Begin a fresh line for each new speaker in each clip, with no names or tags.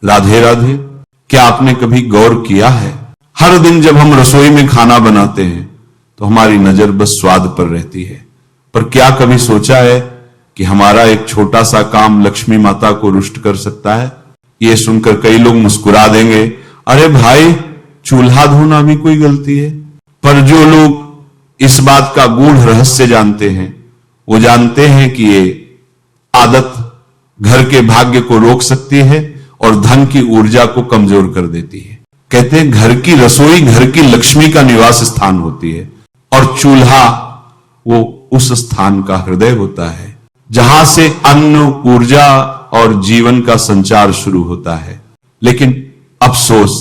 राधे राधे। क्या आपने कभी गौर किया है, हर दिन जब हम रसोई में खाना बनाते हैं तो हमारी नजर बस स्वाद पर रहती है, पर क्या कभी सोचा है कि हमारा एक छोटा सा काम लक्ष्मी माता को रुष्ट कर सकता है? ये सुनकर कई लोग मुस्कुरा देंगे, अरे भाई चूल्हा धोना भी कोई गलती है। पर जो लोग इस बात का गूढ़ रहस्य जानते हैं, वो जानते हैं कि ये आदत घर के भाग्य को रोक सकती है और धन की ऊर्जा को कमजोर कर देती है। कहते हैं घर की रसोई घर की लक्ष्मी का निवास स्थान होती है और चूल्हा वो उस स्थान का हृदय होता है जहां से अन्न, ऊर्जा और जीवन का संचार शुरू होता है। लेकिन अफसोस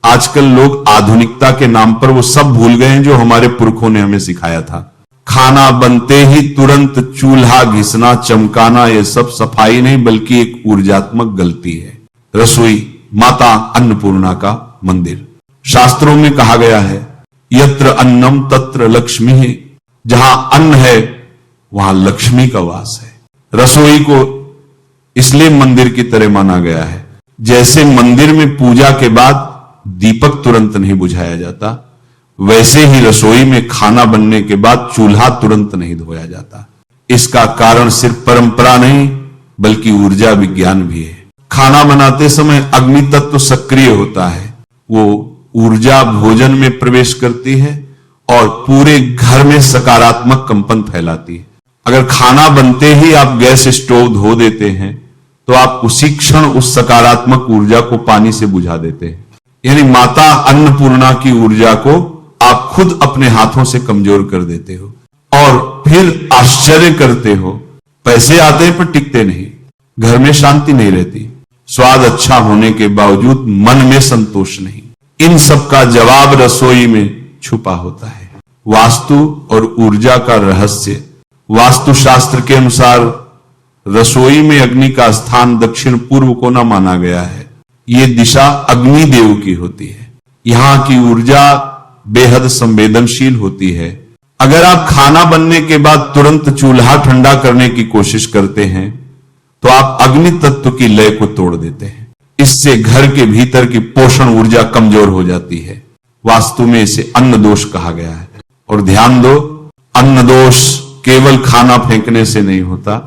आजकल लोग आधुनिकता के नाम पर वो सब भूल गए हैं जो हमारे पुरखों ने हमें सिखाया था। खाना बनते ही तुरंत चूल्हा घिसना, चमकाना, ये सब सफाई नहीं बल्कि एक ऊर्जात्मक गलती है। रसोई माता अन्नपूर्णा का मंदिर। शास्त्रों में कहा गया है, यत्र अन्नम तत्र लक्ष्मी है, जहां अन्न है वहां लक्ष्मी का वास है। रसोई को इसलिए मंदिर की तरह माना गया है, जैसे मंदिर में पूजा के बाद दीपक तुरंत नहीं बुझाया जाता, वैसे ही रसोई में खाना बनने के बाद चूल्हा तुरंत नहीं धोया जाता। इसका कारण सिर्फ परंपरा नहीं बल्कि ऊर्जा विज्ञान भी है। खाना बनाते समय अग्नि तत्व सक्रिय होता है, वो ऊर्जा भोजन में प्रवेश करती है और पूरे घर में सकारात्मक कंपन फैलाती है। अगर खाना बनते ही आप गैस स्टोव धो देते हैं तो आप उसी क्षण उस सकारात्मक ऊर्जा को पानी से बुझा देते हैं। यानी माता अन्नपूर्णा की ऊर्जा को आप खुद अपने हाथों से कमजोर कर देते हो और फिर आश्चर्य करते हो, पैसे आते हैं पर टिकते नहीं, घर में शांति नहीं रहती, स्वाद अच्छा होने के बावजूद मन में संतोष नहीं। इन सब का जवाब रसोई में छुपा होता है। वास्तु और ऊर्जा का रहस्य। वास्तुशास्त्र के अनुसार रसोई में अग्नि का स्थान दक्षिण पूर्व कोना माना गया है। ये दिशा अग्नि देव की होती है। यहां की ऊर्जा बेहद संवेदनशील होती है। अगर आप खाना बनने के बाद तुरंत चूल्हा ठंडा करने की कोशिश करते हैं तो आप अग्नि तत्व की लय को तोड़ देते हैं। इससे घर के भीतर की पोषण ऊर्जा कमजोर हो जाती है। वास्तु में इसे अन्न दोष कहा गया है। और ध्यान दो, अन्न दोष केवल खाना फेंकने से नहीं होता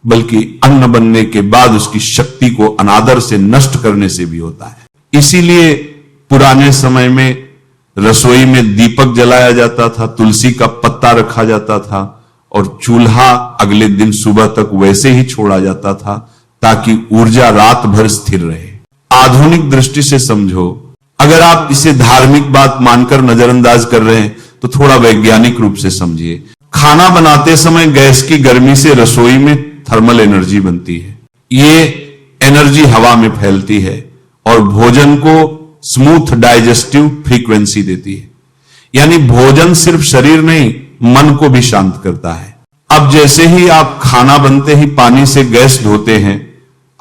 बल्कि अन्न बनने के बाद उसकी शक्ति को अनादर से नष्ट करने से भी होता है। इसीलिए पुराने समय में रसोई में दीपक जलाया जाता था, तुलसी का पत्ता रखा जाता था और चूल्हा अगले दिन सुबह तक वैसे ही छोड़ा जाता था ताकि ऊर्जा रात भर स्थिर रहे। आधुनिक दृष्टि से समझो, अगर आप इसे धार्मिक बात मानकर नजरअंदाज कर रहे हैं तो थोड़ा वैज्ञानिक रूप से समझिए। खाना बनाते समय गैस की गर्मी से रसोई में थर्मल एनर्जी बनती है। ये एनर्जी हवा में फैलती है और भोजन को स्मूथ डाइजेस्टिव फ्रीक्वेंसी देती है। यानी भोजन सिर्फ शरीर नहीं मन को भी शांत करता है। अब जैसे ही आप खाना बनते ही पानी से गैस धोते हैं,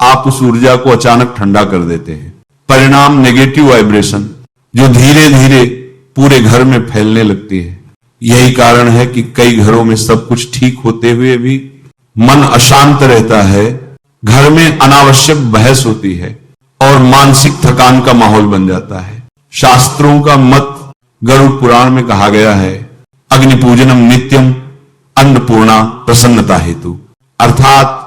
आप उस ऊर्जा को अचानक ठंडा कर देते हैं। परिणाम नेगेटिव वाइब्रेशन जो धीरे धीरे पूरे घर में फैलने लगती है। यही कारण है कि कई घरों में सब कुछ ठीक होते हुए भी मन अशांत रहता है, घर में अनावश्यक बहस होती है और मानसिक थकान का माहौल बन जाता है। शास्त्रों का मत गरुड़ पुराण में कहा गया है, अग्नि पूजनम नित्यम अन्नपूर्णा प्रसन्नता हेतु। अर्थात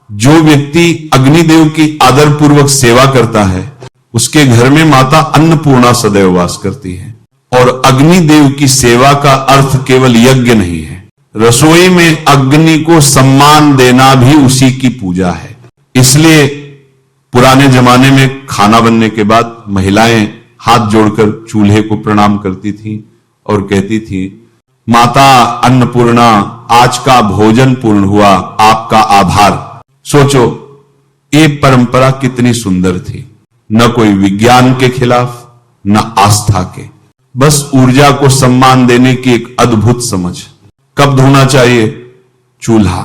जो व्यक्ति अग्निदेव की आदरपूर्वक सेवा करता है उसके घर में माता अन्नपूर्णा सदैव वास करती है। और अग्निदेव की सेवा का अर्थ केवल यज्ञ नहीं है, रसोई में अग्नि को सम्मान देना भी उसी की पूजा है। इसलिए पुराने जमाने में खाना बनने के बाद महिलाएं हाथ जोड़कर चूल्हे को प्रणाम करती थीं और कहती थी, माता अन्नपूर्णा आज का भोजन पूर्ण हुआ, आपका आभार। सोचो ये परंपरा कितनी सुंदर थी, न कोई विज्ञान के खिलाफ न आस्था के, बस ऊर्जा को सम्मान देने की एक अद्भुत समझ। कब धोना चाहिए? चूल्हा।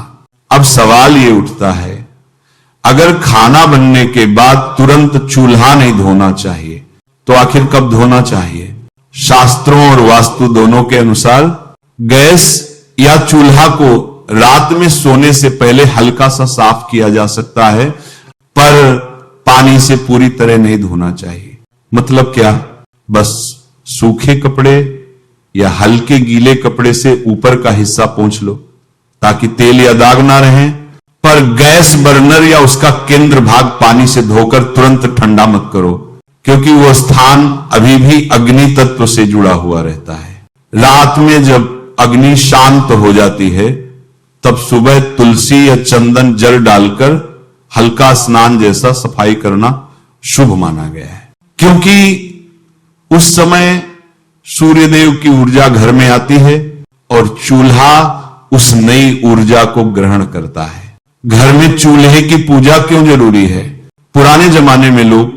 अब सवाल ये उठता है, अगर खाना बनने के बाद तुरंत चूल्हा नहीं धोना चाहिए तो आखिर कब धोना चाहिए? शास्त्रों और वास्तु दोनों के अनुसार गैस या चूल्हा को रात में सोने से पहले हल्का सा साफ किया जा सकता है, पर पानी से पूरी तरह नहीं धोना चाहिए। मतलब क्या? बस सूखे कपड़े या हल्के गीले कपड़े से ऊपर का हिस्सा पोंछ लो ताकि तेल या दाग ना रहे, पर गैस बर्नर या उसका केंद्र भाग पानी से धोकर तुरंत ठंडा मत करो, क्योंकि वह स्थान अभी भी अग्नि तत्व से जुड़ा हुआ रहता है। रात में जब अग्नि शांत हो जाती है तब सुबह तुलसी या चंदन जल डालकर हल्का स्नान जैसा सफाई करना शुभ माना गया है, क्योंकि उस समय सूर्यदेव की ऊर्जा घर में आती है और चूल्हा उस नई ऊर्जा को ग्रहण करता है। घर में चूल्हे की पूजा क्यों जरूरी है? पुराने जमाने में लोग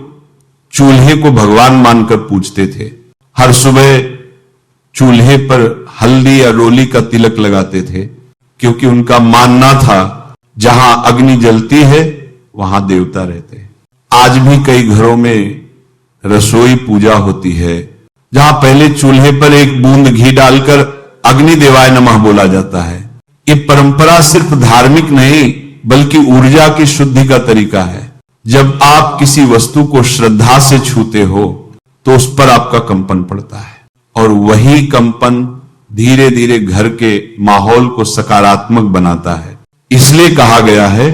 चूल्हे को भगवान मानकर पूजते थे। हर सुबह चूल्हे पर हल्दी या रोली का तिलक लगाते थे, क्योंकि उनका मानना था जहां अग्नि जलती है वहां देवता रहते हैं। आज भी कई घरों में रसोई पूजा होती है, जहां पहले चूल्हे पर एक बूंद घी डालकर अग्नि देवाय नमः बोला जाता है। ये परंपरा सिर्फ धार्मिक नहीं बल्कि ऊर्जा की शुद्धि का तरीका है। जब आप किसी वस्तु को श्रद्धा से छूते हो तो उस पर आपका कंपन पड़ता है, और वही कंपन धीरे धीरे घर के माहौल को सकारात्मक बनाता है। इसलिए कहा गया है,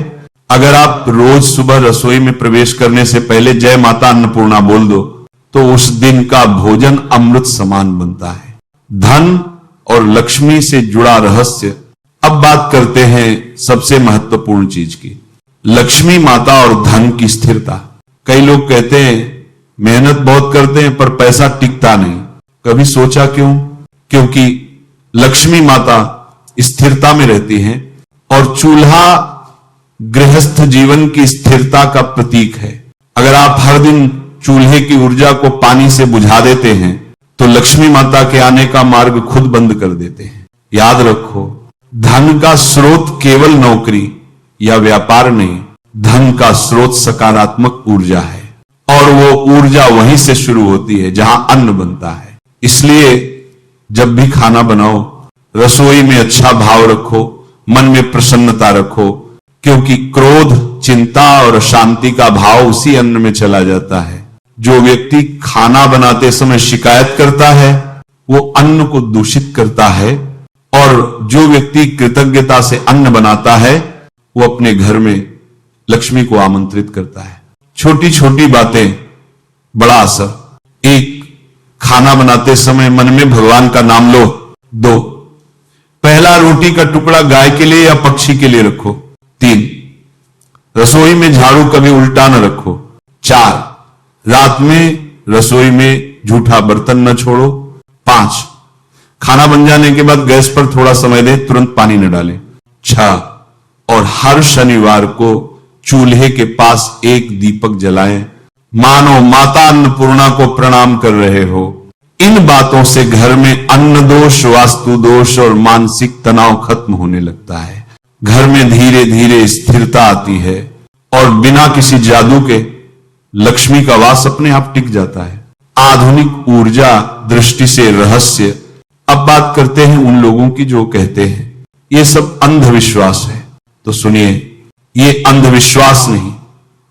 अगर आप रोज सुबह रसोई में प्रवेश करने से पहले जय माता अन्नपूर्णा बोल दो तो उस दिन का भोजन अमृत समान बनता है। धन और लक्ष्मी से जुड़ा रहस्य। अब बात करते हैं सबसे महत्वपूर्ण चीज की, लक्ष्मी माता और धन की स्थिरता। कई लोग कहते हैं मेहनत बहुत करते हैं पर पैसा टिकता नहीं। कभी सोचा क्यों? क्योंकि लक्ष्मी माता स्थिरता में रहती हैं और चूल्हा गृहस्थ जीवन की स्थिरता का प्रतीक है। अगर आप हर दिन चूल्हे की ऊर्जा को पानी से बुझा देते हैं तो लक्ष्मी माता के आने का मार्ग खुद बंद कर देते हैं। याद रखो, धन का स्रोत केवल नौकरी या व्यापार नहीं, धन का स्रोत सकारात्मक ऊर्जा है, और वो ऊर्जा वहीं से शुरू होती है जहां अन्न बनता है। इसलिए जब भी खाना बनाओ, रसोई में अच्छा भाव रखो, मन में प्रसन्नता रखो, क्योंकि क्रोध, चिंता और अशांति का भाव उसी अन्न में चला जाता है। जो व्यक्ति खाना बनाते समय शिकायत करता है वो अन्न को दूषित करता है, और जो व्यक्ति कृतज्ञता से अन्न बनाता है वो अपने घर में लक्ष्मी को आमंत्रित करता है। छोटी छोटी बातें बड़ा असर। एक, खाना बनाते समय मन में भगवान का नाम लो। 2, पहला रोटी का टुकड़ा गाय के लिए या पक्षी के लिए रखो। 3, रसोई में झाड़ू कभी उल्टा न रखो। 4, रात में रसोई में झूठा बर्तन न छोड़ो। 5, खाना बन जाने के बाद गैस पर थोड़ा समय दें, तुरंत पानी न डालें। 6, और हर शनिवार को चूल्हे के पास एक दीपक जलाएं, मानो माता अन्नपूर्णा को प्रणाम कर रहे हो। इन बातों से घर में अन्न दोष, वास्तु दोष और मानसिक तनाव खत्म होने लगता है। घर में धीरे धीरे स्थिरता आती है और बिना किसी जादू के लक्ष्मी का वास अपने आप टिक जाता है। आधुनिक ऊर्जा दृष्टि से रहस्य। अब बात करते हैं उन लोगों की जो कहते हैं ये सब अंधविश्वास है। तो सुनिए, ये अंधविश्वास नहीं,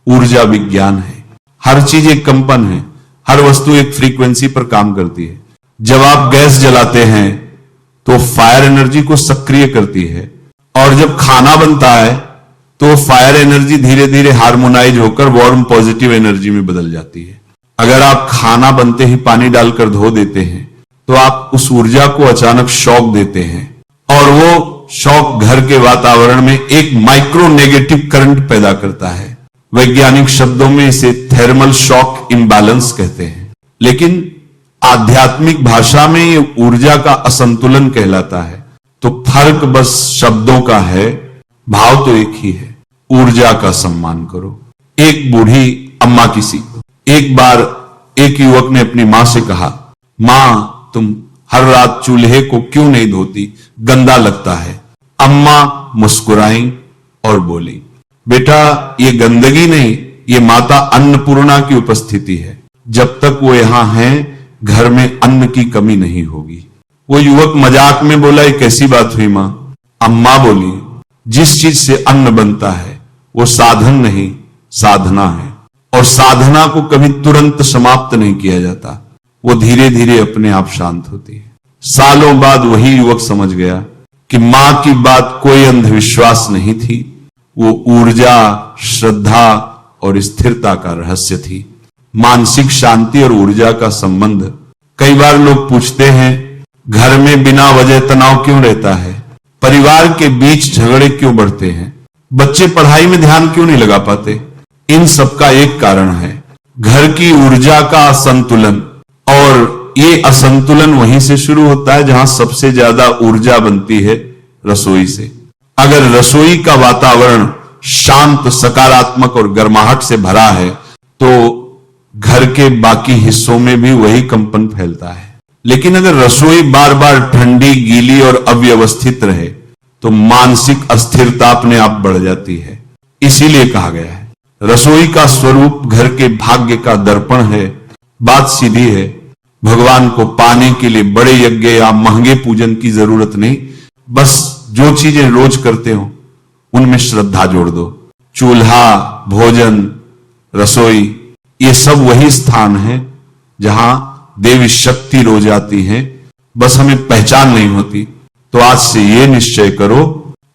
ऊर्जा विज्ञान है। हर चीज एक कंपन है, हर वस्तु एक फ्रीक्वेंसी पर काम करती है। जब आप गैस जलाते हैं तो फायर एनर्जी को सक्रिय करती है, और जब खाना बनता है तो फायर एनर्जी धीरे धीरे हार्मोनाइज होकर वार्म पॉजिटिव एनर्जी में बदल जाती है। अगर आप खाना बनते ही पानी डालकर धो देते हैं तो आप उस ऊर्जा को अचानक शॉक देते हैं, और वो शॉक घर के वातावरण में एक माइक्रो नेगेटिव करंट पैदा करता है। वैज्ञानिक शब्दों में इसे थर्मल शॉक इम्बैलेंस कहते हैं, लेकिन आध्यात्मिक भाषा में ये ऊर्जा का असंतुलन कहलाता है। तो फर्क बस शब्दों का है, भाव तो एक ही है। ऊर्जा का सम्मान करो। एक बूढ़ी अम्मा की सीख। एक बार एक युवक ने अपनी मां से कहा, मां तुम हर रात चूल्हे को क्यों नहीं धोती, गंदा लगता है। अम्मा मुस्कुराई और बोली, बेटा ये गंदगी नहीं, ये माता अन्नपूर्णा की उपस्थिति है। जब तक वो यहां हैं घर में अन्न की कमी नहीं होगी। वो युवक मजाक में बोला, ये कैसी बात हुई मां? अम्मा बोली, जिस चीज से अन्न बनता है वो साधन नहीं साधना है, और साधना को कभी तुरंत समाप्त नहीं किया जाता, वो धीरे धीरे अपने आप शांत होती है। सालों बाद वही युवक समझ गया कि मां की बात कोई अंधविश्वास नहीं थी, वो ऊर्जा, श्रद्धा और स्थिरता का रहस्य थी। मानसिक शांति और ऊर्जा का संबंध। कई बार लोग पूछते हैं, घर में बिना वजह तनाव क्यों रहता है, परिवार के बीच झगड़े क्यों बढ़ते हैं, बच्चे पढ़ाई में ध्यान क्यों नहीं लगा पाते। इन सब का एक कारण है, घर की ऊर्जा का असंतुलन। और ये असंतुलन वहीं से शुरू होता है जहां सबसे ज्यादा ऊर्जा बनती है, रसोई से। अगर रसोई का वातावरण शांत, सकारात्मक और गर्माहट से भरा है तो घर के बाकी हिस्सों में भी वही कंपन फैलता है। लेकिन अगर रसोई बार बार ठंडी, गीली और अव्यवस्थित रहे तो मानसिक अस्थिरता अपने आप बढ़ जाती है। इसीलिए कहा गया है, रसोई का स्वरूप घर के भाग्य का दर्पण है। बात सीधी है, भगवान को पाने के लिए बड़े यज्ञ या महंगे पूजन की जरूरत नहीं, बस जो चीजें रोज करते हो उनमें श्रद्धा जोड़ दो। चूल्हा, भोजन, रसोई, ये सब वही स्थान है जहां देवी शक्ति रोज आती है, बस हमें पहचान नहीं होती। तो आज से ये निश्चय करो,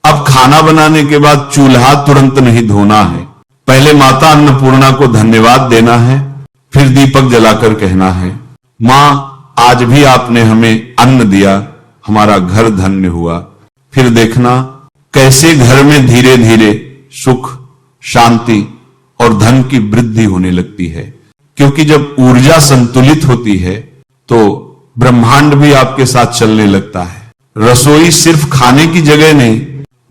अब खाना बनाने के बाद चूल्हा तुरंत नहीं धोना है, पहले माता अन्नपूर्णा को धन्यवाद देना है, फिर दीपक जलाकर कहना है, मां आज भी आपने हमें अन्न दिया, हमारा घर धन्य हुआ। फिर देखना कैसे घर में धीरे धीरे सुख, शांति और धन की वृद्धि होने लगती है। क्योंकि जब ऊर्जा संतुलित होती है तो ब्रह्मांड भी आपके साथ चलने लगता है। रसोई सिर्फ खाने की जगह नहीं,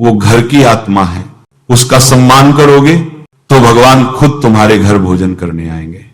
वो घर की आत्मा है। उसका सम्मान करोगे तो भगवान खुद तुम्हारे घर भोजन करने आएंगे।